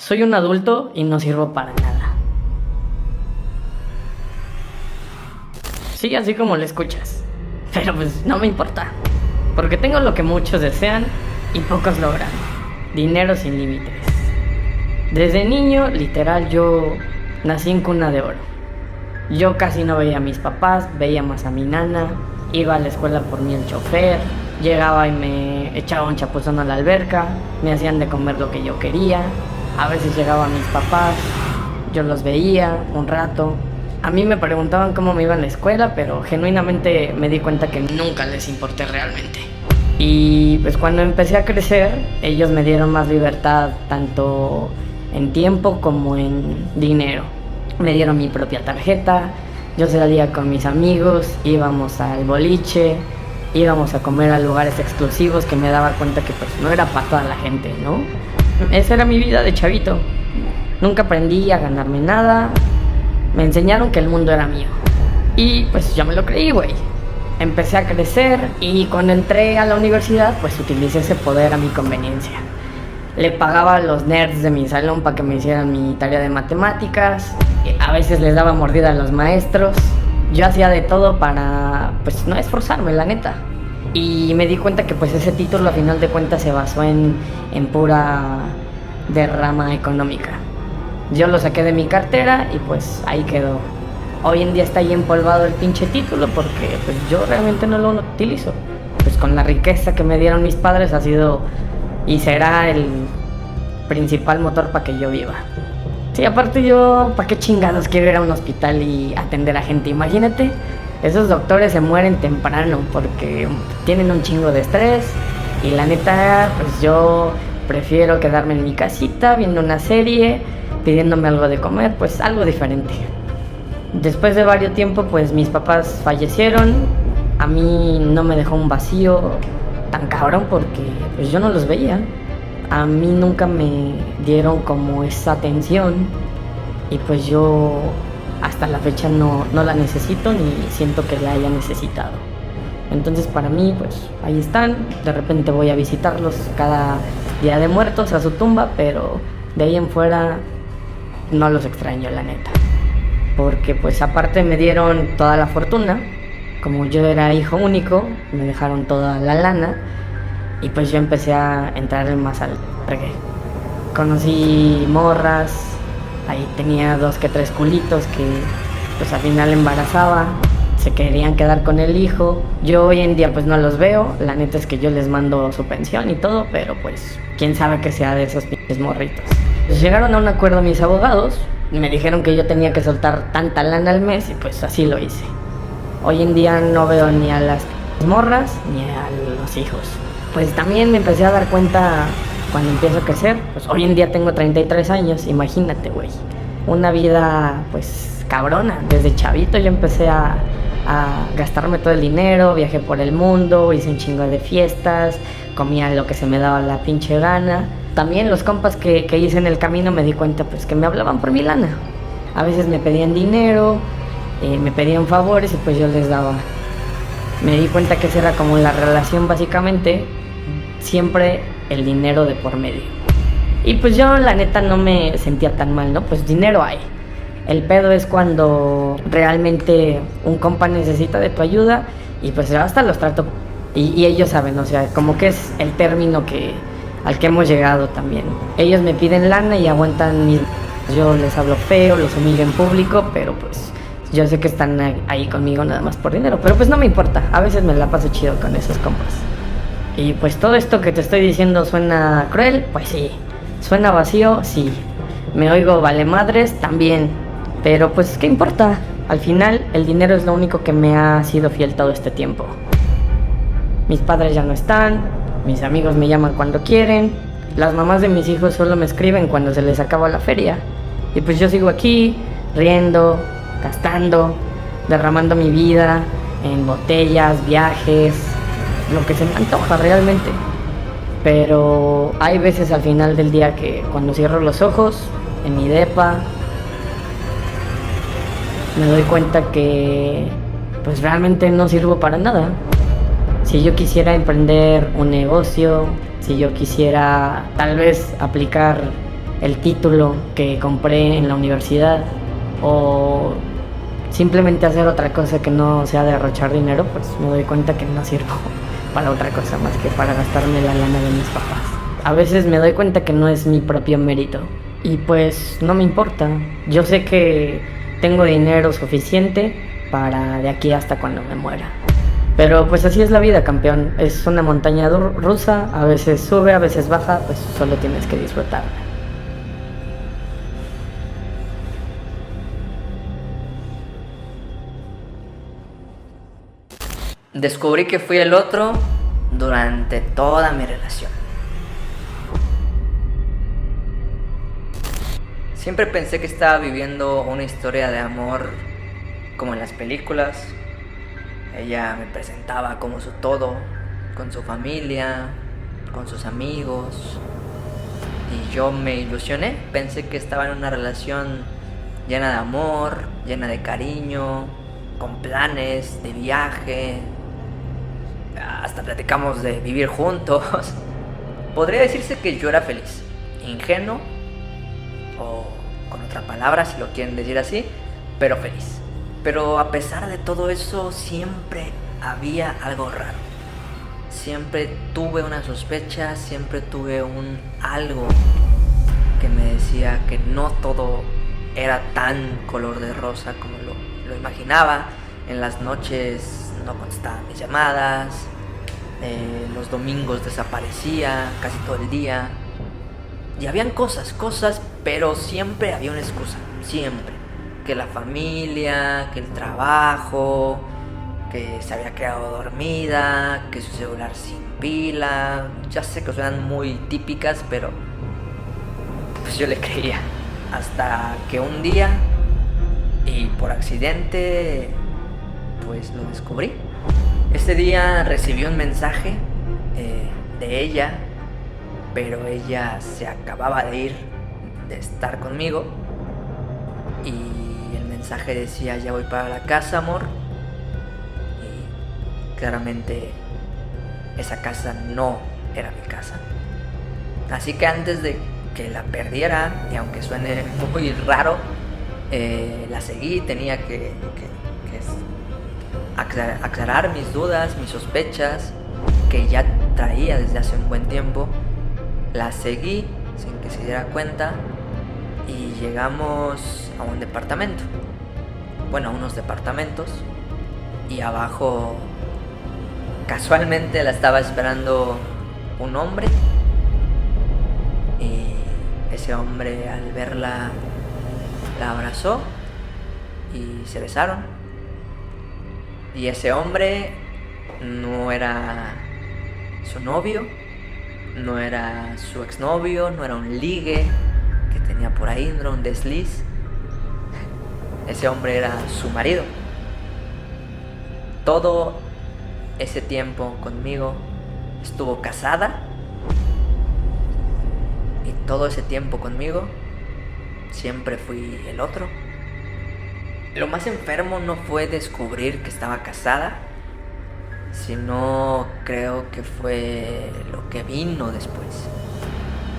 Soy un adulto y no sirvo para nada. Sí, así como lo escuchas. Pero pues no me importa. Porque tengo lo que muchos desean y pocos logran. Dinero sin límites. Desde niño, literal, yo nací en cuna de oro. Yo casi no veía a mis papás, veía más a mi nana. Iba a la escuela por mí el chofer. Llegaba y me echaba un chapuzón a la alberca. Me hacían de comer lo que yo quería. A veces llegaban mis papás, yo los veía un rato. A mí me preguntaban cómo me iba en la escuela, pero genuinamente me di cuenta que nunca les importé realmente. Y pues cuando empecé a crecer, ellos me dieron más libertad, tanto en tiempo como en dinero. Me dieron mi propia tarjeta, yo salía con mis amigos, íbamos al boliche, íbamos a comer a lugares exclusivos que me daba cuenta que pues no era para toda la gente, ¿no? Esa era mi vida de chavito. Nunca aprendí a ganarme nada. Me enseñaron que el mundo era mío. Y pues yo me lo creí, güey. Empecé a crecer y cuando entré a la universidad, pues utilicé ese poder a mi conveniencia. Le pagaba a los nerds de mi salón para que me hicieran mi tarea de matemáticas. A veces les daba mordida a los maestros. Yo hacía de todo para, pues, no esforzarme, la neta. Y me di cuenta que pues ese título a final de cuentas se basó en pura derrama económica. Yo lo saqué de mi cartera y pues ahí quedó. Hoy en día está ahí empolvado el pinche título porque pues yo realmente no lo utilizo. Pues con la riqueza que me dieron mis padres ha sido y será el principal motor para que yo viva. Sí, aparte yo, ¿para qué chingados quiero ir a un hospital y atender a gente? Imagínate. Esos doctores se mueren temprano porque tienen un chingo de estrés y la neta, pues yo prefiero quedarme en mi casita viendo una serie, pidiéndome algo de comer, pues algo diferente. Después de varios tiempo, pues mis papás fallecieron. A mí no me dejó un vacío tan cabrón porque pues yo no los veía. A mí nunca me dieron como esa atención y pues yo hasta la fecha no la necesito ni siento que la haya necesitado. Entonces para mí pues ahí están, de repente voy a visitarlos cada día de muertos a su tumba, pero de ahí en fuera no los extraño, la neta. Porque pues aparte me dieron toda la fortuna, como yo era hijo único, me dejaron toda la lana y pues yo empecé a entrar más al reggae. Conocí morras. Ahí tenía 2 que 3 culitos que pues al final embarazaba, se querían quedar con el hijo. Yo hoy en día pues no los veo, la neta es que yo les mando su pensión y todo, pero pues quién sabe qué sea de esos pinches morritos. Pues llegaron a un acuerdo mis abogados, me dijeron que yo tenía que soltar tanta lana al mes y pues así lo hice. Hoy en día no veo ni a las morras ni a los hijos. Pues también me empecé a dar cuenta cuando empiezo a crecer, pues hoy en día tengo 33 años, imagínate, güey. Una vida, pues, cabrona. Desde chavito yo empecé a gastarme todo el dinero, viajé por el mundo, hice un chingo de fiestas, comía lo que se me daba la pinche gana. También los compas que hice en el camino me di cuenta, pues, que me hablaban por mi lana. A veces me pedían dinero, me pedían favores y pues yo les daba. Me di cuenta que esa era como la relación básicamente, siempre el dinero de por medio. Y pues yo la neta no me sentía tan mal, ¿no? Pues dinero hay. El pedo es cuando realmente un compa necesita de tu ayuda y pues hasta los trato. Y ellos saben, o sea, como que es el término al que hemos llegado también. Ellos me piden lana y aguantan mis... Yo les hablo feo, los humillo en público, pero pues yo sé que están ahí conmigo nada más por dinero. Pero pues no me importa, a veces me la paso chido con esos compas. Y pues todo esto que te estoy diciendo suena cruel, pues sí. Suena vacío, sí. Me oigo vale madres, también. Pero pues, ¿qué importa? Al final, el dinero es lo único que me ha sido fiel todo este tiempo. Mis padres ya no están, mis amigos me llaman cuando quieren, las mamás de mis hijos solo me escriben cuando se les acaba la feria. Y pues yo sigo aquí, riendo, gastando, derramando mi vida en botellas, viajes, lo que se me antoja realmente. Pero hay veces al final del día que cuando cierro los ojos en mi depa me doy cuenta que pues realmente no sirvo para nada. Si yo quisiera emprender un negocio, si yo quisiera tal vez aplicar el título que compré en la universidad o simplemente hacer otra cosa que no sea derrochar dinero, pues me doy cuenta que no sirvo para otra cosa más que para gastarme la lana de mis papás. A veces me doy cuenta que no es mi propio mérito y pues no me importa. Yo sé que tengo dinero suficiente para de aquí hasta cuando me muera. Pero pues así es la vida, campeón. Es una montaña rusa, a veces sube, a veces baja, pues solo tienes que disfrutarla. Descubrí que fui el otro durante toda mi relación. Siempre pensé que estaba viviendo una historia de amor como en las películas. Ella me presentaba como su todo, con su familia, con sus amigos. Y yo me ilusioné, pensé que estaba en una relación llena de amor, llena de cariño, con planes de viaje. Hasta platicamos de vivir juntos. Podría decirse que yo era feliz, ingenuo, o con otra palabra si lo quieren decir así, pero feliz. Pero a pesar de todo eso, siempre había algo raro. Siempre tuve una sospecha, siempre tuve un algo que me decía que no todo era tan color de rosa como lo imaginaba. En las noches no contestaban mis llamadas, los domingos desaparecía casi todo el día. Y habían cosas, pero siempre había una excusa, siempre. Que la familia, que el trabajo, que se había quedado dormida, que su celular sin pila. Ya sé que suenan muy típicas, pero pues yo le creía. Hasta que un día, y por accidente, pues lo descubrí. Este día recibí un mensaje de ella, pero ella se acababa de ir de estar conmigo. Y el mensaje decía: ya voy para la casa, amor. Y claramente esa casa no era mi casa. Así que antes de que la perdiera, y aunque suene muy raro, la seguí. Tenía que aclarar mis dudas, mis sospechas, que ya traía desde hace un buen tiempo. La seguí sin que se diera cuenta y llegamos a un departamento. Bueno, a unos departamentos. Y abajo, casualmente, la estaba esperando un hombre. Y ese hombre, al verla, la abrazó y se besaron. Y ese hombre no era su novio, no era su exnovio, no era un ligue que tenía por ahí, no era un desliz. Ese hombre era su marido. Todo ese tiempo conmigo estuvo casada, y todo ese tiempo conmigo siempre fui el otro. Lo más enfermo no fue descubrir que estaba casada, sino creo que fue lo que vino después.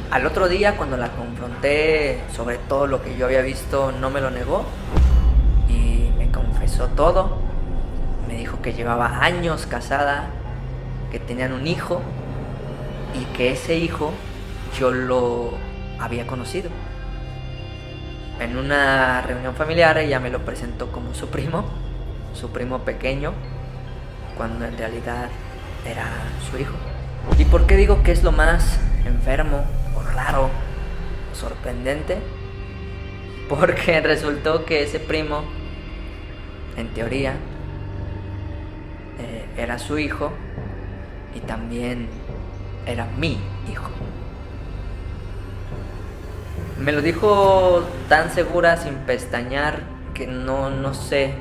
Al otro día, cuando la confronté sobre todo lo que yo había visto, no me lo negó y me confesó todo. Me dijo que llevaba años casada, que tenían un hijo y que ese hijo yo lo había conocido. En una reunión familiar ella me lo presentó como su primo pequeño, cuando en realidad era su hijo. ¿Y por qué digo que es lo más enfermo, o raro, o sorprendente? Porque resultó que ese primo, en teoría, era su hijo y también era mi hijo. Me lo dijo tan segura, sin pestañear, que no sé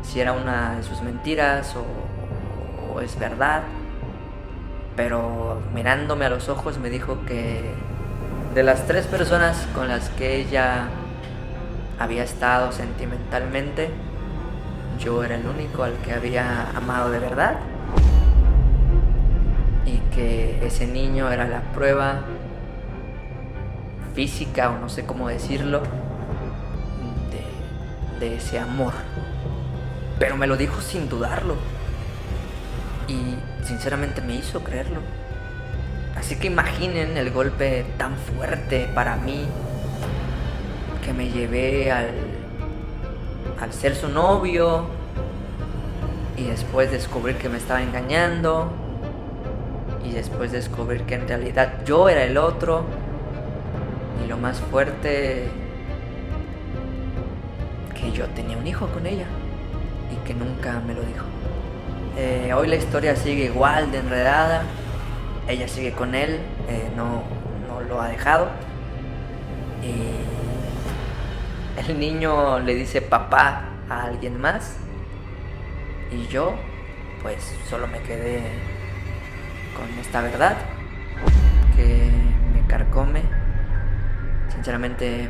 si era una de sus mentiras o es verdad. Pero mirándome a los ojos me dijo que de las 3 personas con las que ella había estado sentimentalmente, yo era el único al que había amado de verdad, y que ese niño era la prueba física, o no sé cómo decirlo, de ese amor. Pero me lo dijo sin dudarlo. Y sinceramente me hizo creerlo. Así que imaginen el golpe tan fuerte para mí, que me llevé al ser su novio y después descubrir que me estaba engañando y después descubrir que en realidad yo era el otro, y lo más fuerte, que yo tenía un hijo con ella y que nunca me lo dijo. Hoy la historia sigue igual de enredada. Ella sigue con él, no lo ha dejado. Y el niño le dice papá a alguien más. Y yo, pues, solo me quedé con esta verdad que me carcome. Sinceramente,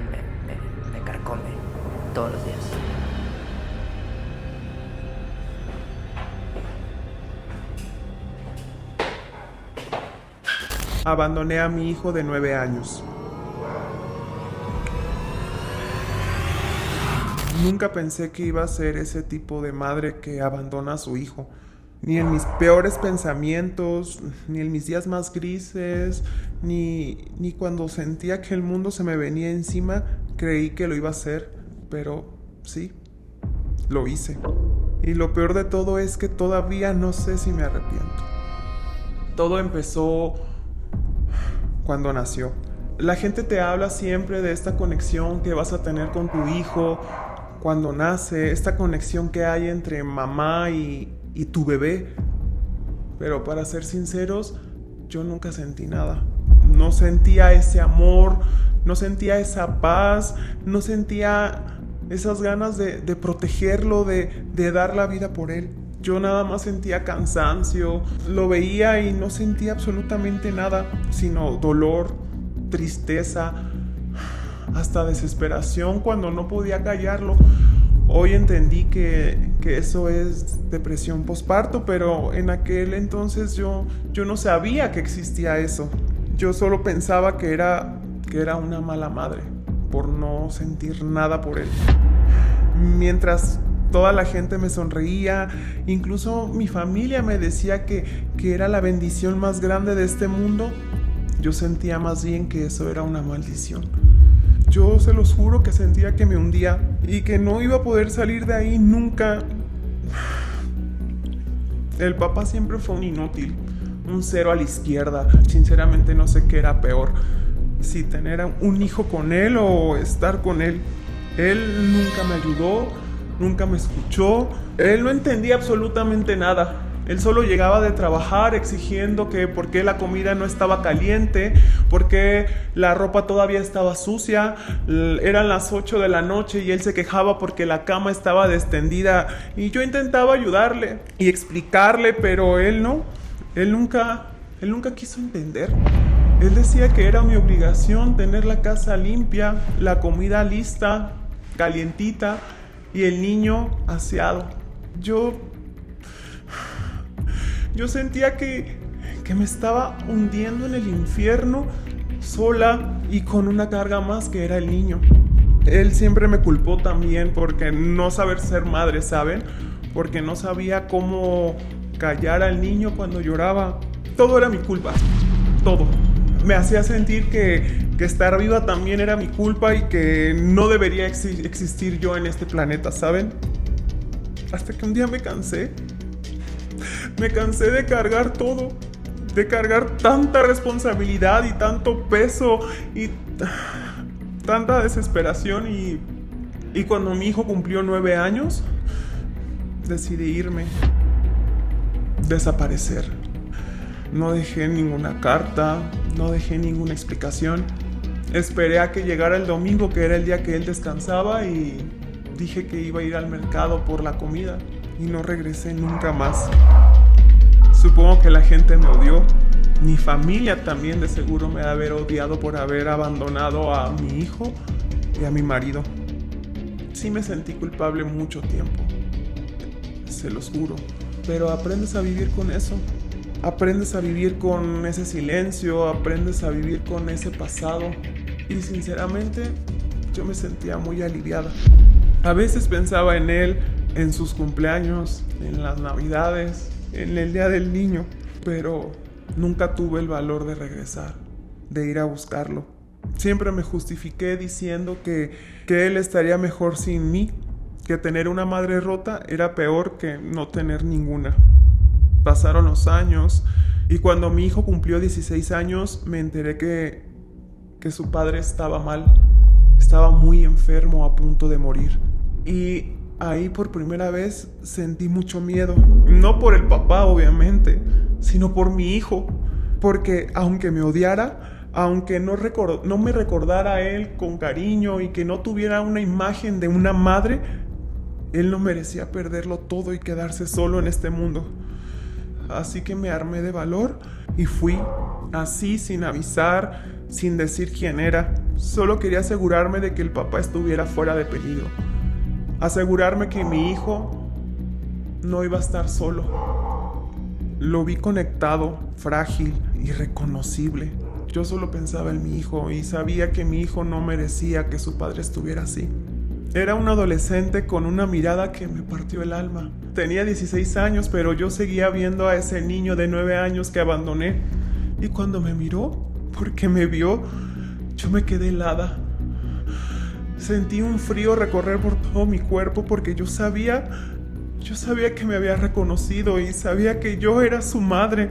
me carcome todos los días. Abandoné a mi hijo de 9 años. Nunca pensé que iba a ser ese tipo de madre que abandona a su hijo. Ni en mis peores pensamientos, ni en mis días más grises, ni cuando sentía que el mundo se me venía encima, creí que lo iba a hacer. Pero sí, lo hice. Y lo peor de todo es que todavía no sé si me arrepiento. Todo empezó cuando nació. La gente te habla siempre de esta conexión que vas a tener con tu hijo cuando nace, esta conexión que hay entre mamá y tu bebé. Pero para ser sinceros, yo nunca sentí nada. No sentía ese amor, no sentía esa paz, no sentía esas ganas de protegerlo, de dar la vida por él. Yo nada más sentía cansancio, lo veía y no sentía absolutamente nada, sino dolor, tristeza, hasta desesperación cuando no podía callarlo. Hoy entendí que eso es depresión posparto, pero en aquel entonces yo no sabía que existía eso. Yo solo pensaba que era una mala madre por no sentir nada por él. Mientras toda la gente me sonreía, incluso mi familia me decía que era la bendición más grande de este mundo, yo sentía más bien que eso era una maldición. Yo se los juro que sentía que me hundía y que no iba a poder salir de ahí nunca. El papá siempre fue un inútil, un cero a la izquierda. Sinceramente no sé qué era peor, si tener un hijo con él o estar con él. Él nunca me ayudó, nunca me escuchó. Él no entendía absolutamente nada. Él solo llegaba de trabajar exigiendo que por qué la comida no estaba caliente, por qué la ropa todavía estaba sucia. Eran las 8 de la noche y él se quejaba porque la cama estaba destendida. Y yo intentaba ayudarle y explicarle, pero él no. Él nunca quiso entender. Él decía que era mi obligación tener la casa limpia, la comida lista, calientita y el niño aseado. Yo sentía que me estaba hundiendo en el infierno sola y con una carga más que era el niño. Él siempre me culpó también porque no saber ser madre, ¿saben? Porque no sabía cómo callar al niño cuando lloraba. Todo era mi culpa, todo. Me hacía sentir que estar viva también era mi culpa y que no debería existir yo en este planeta, ¿saben? Hasta que un día me cansé. Me cansé de cargar todo, de cargar tanta responsabilidad y tanto peso y tanta desesperación. Y cuando mi hijo cumplió 9 años, decidí irme, desaparecer. No dejé ninguna carta, no dejé ninguna explicación. Esperé a que llegara el domingo, que era el día que él descansaba, y dije que iba a ir al mercado por la comida y no regresé nunca más. Supongo que la gente me odió. Mi familia también de seguro me ha de haber odiado por haber abandonado a mi hijo y a mi marido. Sí me sentí culpable mucho tiempo, se los juro. Pero aprendes a vivir con eso. Aprendes a vivir con ese silencio, aprendes a vivir con ese pasado. y sinceramente yo me sentía muy aliviada. A veces pensaba en él, en sus cumpleaños, en las navidades, en el día del niño, pero nunca tuve el valor de regresar, de ir a buscarlo. Siempre me justifiqué diciendo que él estaría mejor sin mí, que tener una madre rota era peor que no tener ninguna. Pasaron los años y cuando mi hijo cumplió 16 años me enteré que su padre estaba mal, estaba muy enfermo, a punto de morir. Y ahí por primera vez sentí mucho miedo, no por el papá obviamente, sino por mi hijo, porque aunque me odiara, aunque no me recordara a él con cariño y que no tuviera una imagen de una madre, él no merecía perderlo todo y quedarse solo en este mundo. Así que me armé de valor y fui, así sin avisar, sin decir quién era. Solo quería asegurarme de que el papá estuviera fuera de peligro. Asegurarme que mi hijo no iba a estar solo. Lo vi conectado, frágil, irreconocible. Yo solo pensaba en mi hijo y sabía que mi hijo no merecía que su padre estuviera así. Era un adolescente con una mirada que me partió el alma. Tenía 16 años, pero yo seguía viendo a ese niño de 9 años que abandoné. Y cuando me miró, porque me vio, yo me quedé helada. Sentí un frío recorrer por todo mi cuerpo porque yo sabía que me había reconocido y sabía que yo era su madre.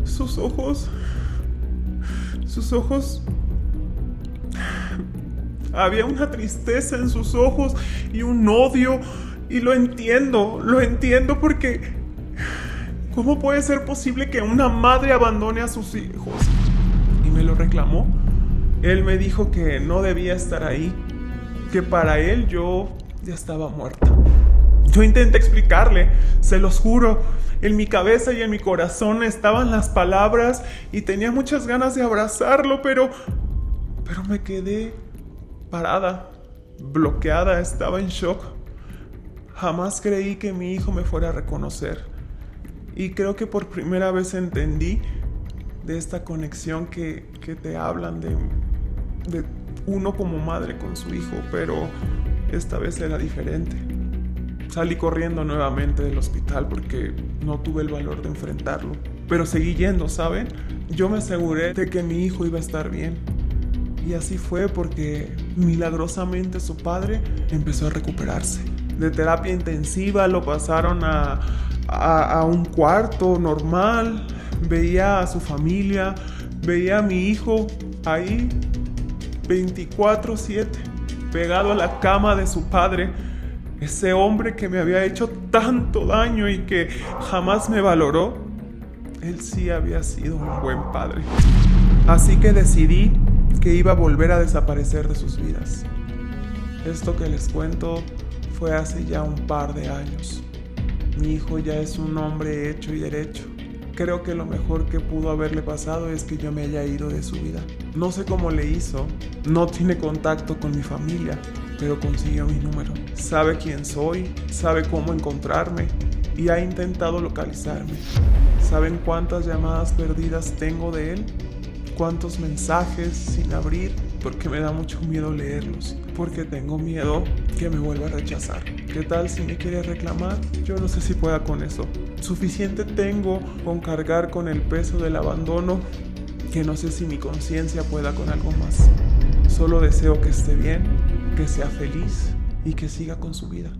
Sus ojos... Había una tristeza en sus ojos y un odio, y lo entiendo porque ¿cómo puede ser posible que una madre abandone a sus hijos? Y me lo reclamó. Él me dijo que no debía estar ahí, que para él yo ya estaba muerta. Yo intenté explicarle, se los juro, en mi cabeza y en mi corazón estaban las palabras y tenía muchas ganas de abrazarlo, pero me quedé parada, bloqueada, estaba en shock. Jamás creí que mi hijo me fuera a reconocer. Y creo que por primera vez entendí de esta conexión que te hablan de uno como madre con su hijo, pero esta vez era diferente. Salí corriendo nuevamente del hospital porque no tuve el valor de enfrentarlo. Pero seguí yendo, ¿saben? Yo me aseguré de que mi hijo iba a estar bien. Y así fue porque milagrosamente su padre empezó a recuperarse. De terapia intensiva lo pasaron a un cuarto normal. Veía a su familia, veía a mi hijo ahí 24/7, pegado a la cama de su padre. Ese hombre que me había hecho tanto daño y que jamás me valoró, él sí había sido un buen padre. Así que decidí que iba a volver a desaparecer de sus vidas. Esto que les cuento fue hace ya un par de años. Mi hijo ya es un hombre hecho y derecho. Creo que lo mejor que pudo haberle pasado es que yo me haya ido de su vida. No sé cómo le hizo, no tiene contacto con mi familia, pero consiguió mi número. Sabe quién soy, sabe cómo encontrarme y ha intentado localizarme. ¿Saben cuántas llamadas perdidas tengo de él? ¿Cuántos mensajes sin abrir? Porque me da mucho miedo leerlos, porque tengo miedo que me vuelva a rechazar. ¿Qué tal si me quiere reclamar? Yo no sé si pueda con eso. Suficiente tengo con cargar con el peso del abandono, que no sé si mi conciencia pueda con algo más. Solo deseo que esté bien, que sea feliz y que siga con su vida.